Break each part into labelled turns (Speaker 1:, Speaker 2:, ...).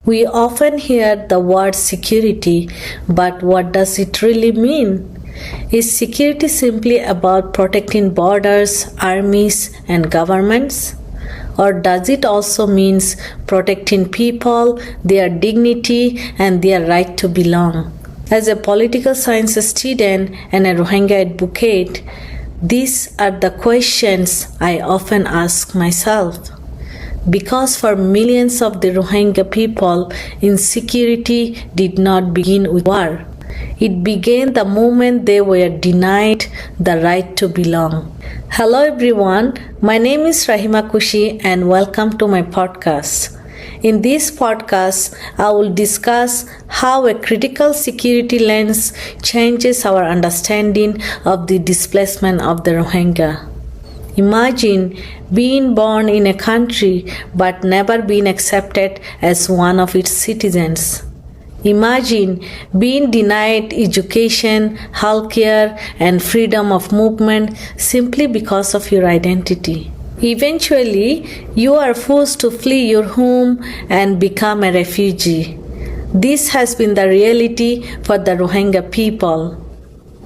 Speaker 1: We often hear the word security, but what does it really mean? Is security simply about protecting borders, armies, and governments? Or does it also mean protecting people, their dignity, and their right to belong? As a political science student and a Rohingya advocate, these are the questions I often ask myself. Because for millions of the Rohingya people, insecurity did not begin with war. It began the moment they were denied the right to belong. Hello everyone, my name is Rahima Kushi and welcome to my podcast. In this podcast, I will discuss how a critical security lens changes our understanding of the displacement of the Rohingya. Imagine being born in a country but never being accepted as one of its citizens. Imagine being denied education, healthcare, and freedom of movement simply because of your identity. Eventually, you are forced to flee your home and become a refugee. This has been the reality for the Rohingya people.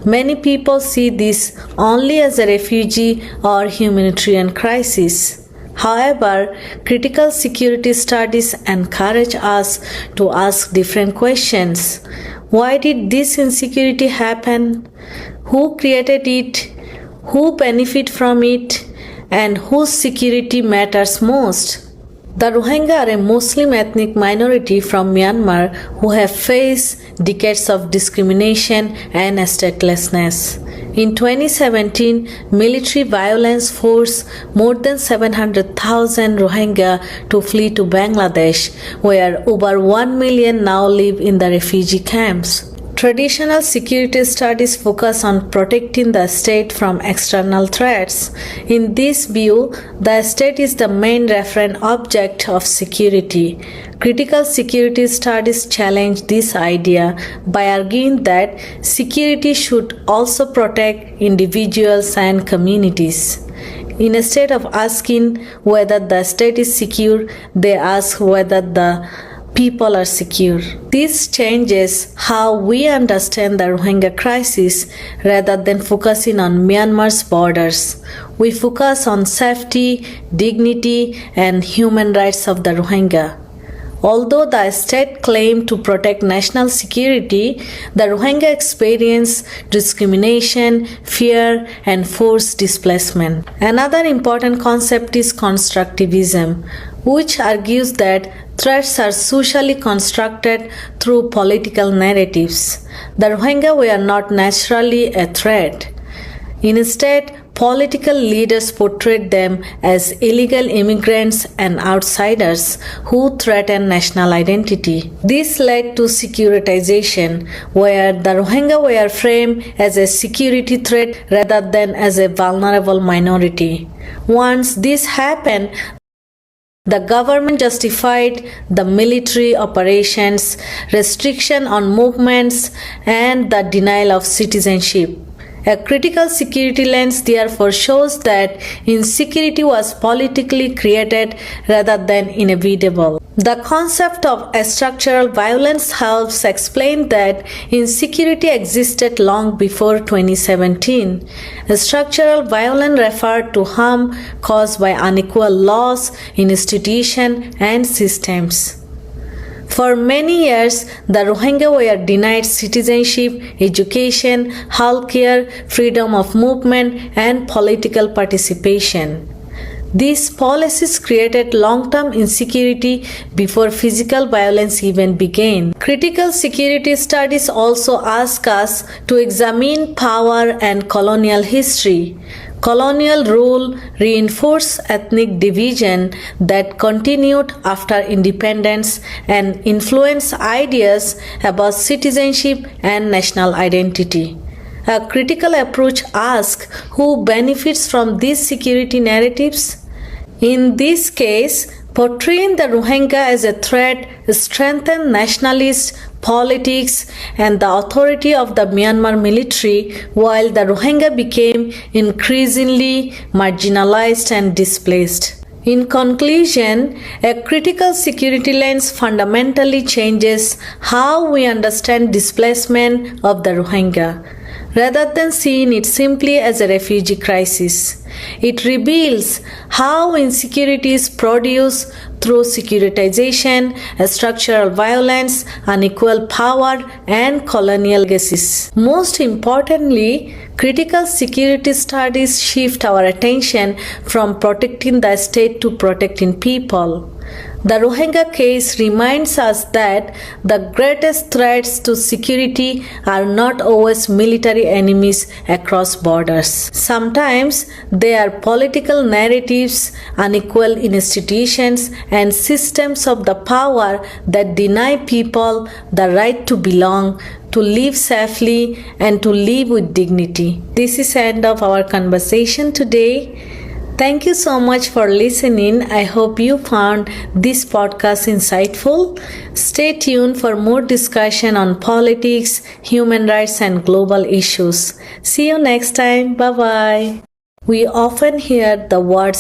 Speaker 1: Many people see this only as a refugee or humanitarian crisis. However, critical security studies encourage us to ask different questions. Why did this insecurity happen? Who created it? Who benefit from it? And whose security matters most? The Rohingya are a Muslim ethnic minority from Myanmar who have faced decades of discrimination and statelessness. In 2017, military violence forced more than 700,000 Rohingya to flee to Bangladesh, where over 1 million now live in the refugee camps. Traditional security studies focus on protecting the state from external threats. In this view, the state is the main referent object of security. Critical security studies challenge this idea by arguing that security should also protect individuals and communities. Instead of asking whether the state is secure, they ask whether the people are secure. This changes how we understand the Rohingya crisis rather than focusing on Myanmar's borders. We focus on safety, dignity, and human rights of the Rohingya. Although the state claimed to protect national security, the Rohingya experience discrimination, fear, and forced displacement. Another important concept is constructivism, which argues that threats are socially constructed through political narratives. The Rohingya were not naturally a threat. Instead, political leaders portrayed them as illegal immigrants and outsiders who threaten national identity. This led to securitization, where the Rohingya were framed as a security threat rather than as a vulnerable minority. Once this happened, the government justified the military operations, restriction on movements, and the denial of citizenship. A critical security lens therefore shows that insecurity was politically created rather than inevitable. The concept of structural violence helps explain that insecurity existed long before 2017. Structural violence referred to harm caused by unequal laws, institutions, and systems. For many years, the Rohingya were denied citizenship, education, healthcare, freedom of movement, and political participation. These policies created long-term insecurity before physical violence even began. Critical security studies also ask us to examine power and colonial history. Colonial rule reinforced ethnic division that continued after independence and influenced ideas about citizenship and national identity. A critical approach asks who benefits from these security narratives. In this case, portraying the Rohingya as a threat strengthened nationalist politics and the authority of the Myanmar military, while the Rohingya became increasingly marginalized and displaced. In conclusion, a critical security lens fundamentally changes how we understand displacement of the Rohingya. Rather than seeing it simply as a refugee crisis, it reveals how insecurity is produced through securitization, structural violence, unequal power, and colonial legacies. Most importantly, critical security studies shift our attention from protecting the state to protecting people. The Rohingya case reminds us that the greatest threats to security are not always military enemies across borders. Sometimes they are political narratives, unequal institutions, and systems of the power that deny people the right to belong, to live safely, and to live with dignity. This is the end of our conversation today. Thank you so much for listening. I hope you found this podcast insightful. Stay tuned for more discussion on politics, human rights, and global issues. See you next time. Bye bye. We often hear the word